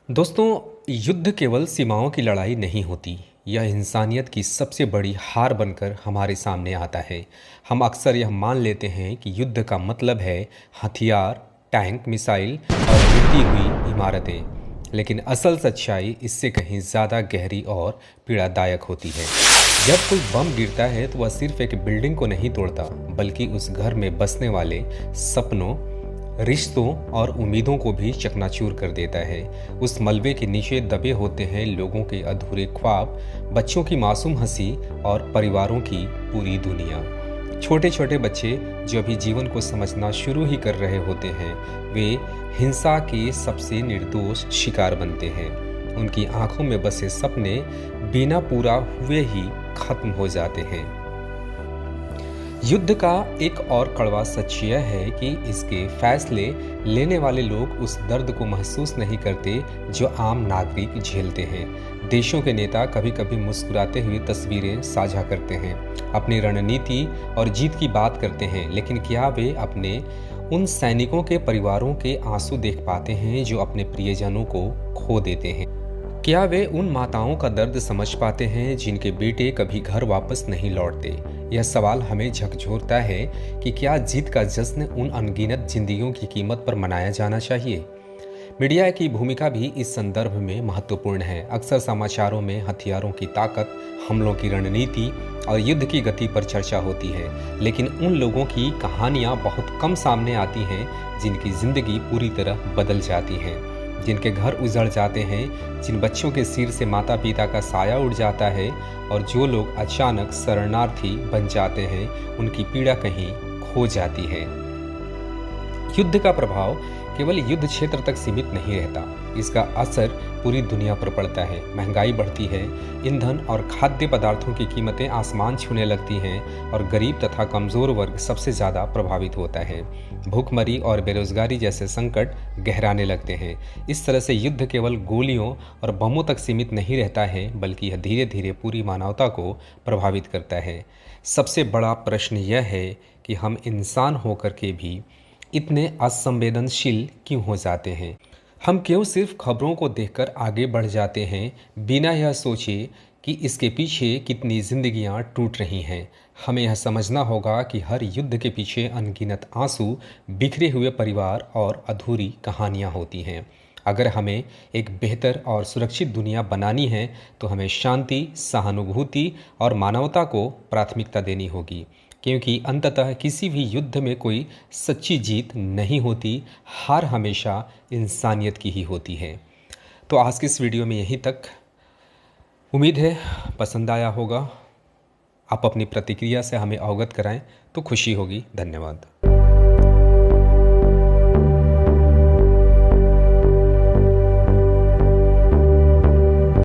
दोस्तों, युद्ध केवल सीमाओं की लड़ाई नहीं होती। यह इंसानियत की सबसे बड़ी हार बनकर हमारे सामने आता है। हम अक्सर यह मान लेते हैं कि युद्ध का मतलब है हथियार, टैंक, मिसाइल और गिरती हुई इमारतें। लेकिन असल सच्चाई इससे कहीं ज़्यादा गहरी और पीड़ादायक होती है। जब कोई बम गिरता है तो वह सिर्फ एक बिल्डिंग को नहीं तोड़ता, बल्कि उस घर में बसने वाले सपनों, रिश्तों और उम्मीदों को भी चकनाचूर कर देता है। उस मलबे के नीचे दबे होते हैं लोगों के अधूरे ख्वाब, बच्चों की मासूम हंसी और परिवारों की पूरी दुनिया। छोटे छोटे बच्चे जो अभी जीवन को समझना शुरू ही कर रहे होते हैं, वे हिंसा के सबसे निर्दोष शिकार बनते हैं। उनकी आंखों में बसे सपने बिना पूरा हुए ही खत्म हो जाते हैं। युद्ध का एक और कड़वा सच यह है कि इसके फैसले लेने वाले लोग उस दर्द को महसूस नहीं करते जो आम नागरिक झेलते हैं। देशों के नेता कभी कभी मुस्कुराते हुए तस्वीरें साझा करते हैं, अपनी रणनीति और जीत की बात करते हैं, लेकिन क्या वे अपने उन सैनिकों के परिवारों के आंसू देख पाते हैं जो अपने प्रियजनों को खो देते हैं? क्या वे उन माताओं का दर्द समझ पाते हैं जिनके बेटे कभी घर वापस नहीं लौटते? यह सवाल हमें झकझोरता है कि क्या जीत का जश्न उन अनगिनत जिंदगियों की कीमत पर मनाया जाना चाहिए? मीडिया की भूमिका भी इस संदर्भ में महत्वपूर्ण है। अक्सर समाचारों में हथियारों की ताकत, हमलों की रणनीति और युद्ध की गति पर चर्चा होती है, लेकिन उन लोगों की कहानियां बहुत कम सामने आती हैं जिनकी जिंदगी पूरी तरह बदल जाती है, जिनके घर उजड़ जाते हैं, जिन बच्चों के सिर से माता पिता का साया उड़ जाता है और जो लोग अचानक शरणार्थी बन जाते हैं, उनकी पीड़ा कहीं खो जाती है। युद्ध का प्रभाव केवल युद्ध क्षेत्र तक सीमित नहीं रहता, इसका असर पूरी दुनिया पर पड़ता है। महंगाई बढ़ती है, ईंधन और खाद्य पदार्थों की कीमतें आसमान छूने लगती हैं और गरीब तथा कमज़ोर वर्ग सबसे ज़्यादा प्रभावित होता है। भूखमरी और बेरोजगारी जैसे संकट गहराने लगते हैं। इस तरह से युद्ध केवल गोलियों और बमों तक सीमित नहीं रहता है, बल्कि यह धीरे धीरे पूरी मानवता को प्रभावित करता है। सबसे बड़ा प्रश्न यह है कि हम इंसान होकर के भी इतने असंवेदनशील क्यों हो जाते हैं? हम क्यों सिर्फ खबरों को देखकर आगे बढ़ जाते हैं, बिना यह सोचे कि इसके पीछे कितनी जिंदगियां टूट रही हैं? हमें यह समझना होगा कि हर युद्ध के पीछे अनगिनत आंसू, बिखरे हुए परिवार और अधूरी कहानियां होती हैं। अगर हमें एक बेहतर और सुरक्षित दुनिया बनानी है तो हमें शांति, सहानुभूति और मानवता को प्राथमिकता देनी होगी, क्योंकि अंततः किसी भी युद्ध में कोई सच्ची जीत नहीं होती, हार हमेशा इंसानियत की ही होती है। तो आज की इस वीडियो में यहीं तक। उम्मीद है पसंद आया होगा। आप अपनी प्रतिक्रिया से हमें अवगत कराएं तो खुशी होगी। धन्यवाद।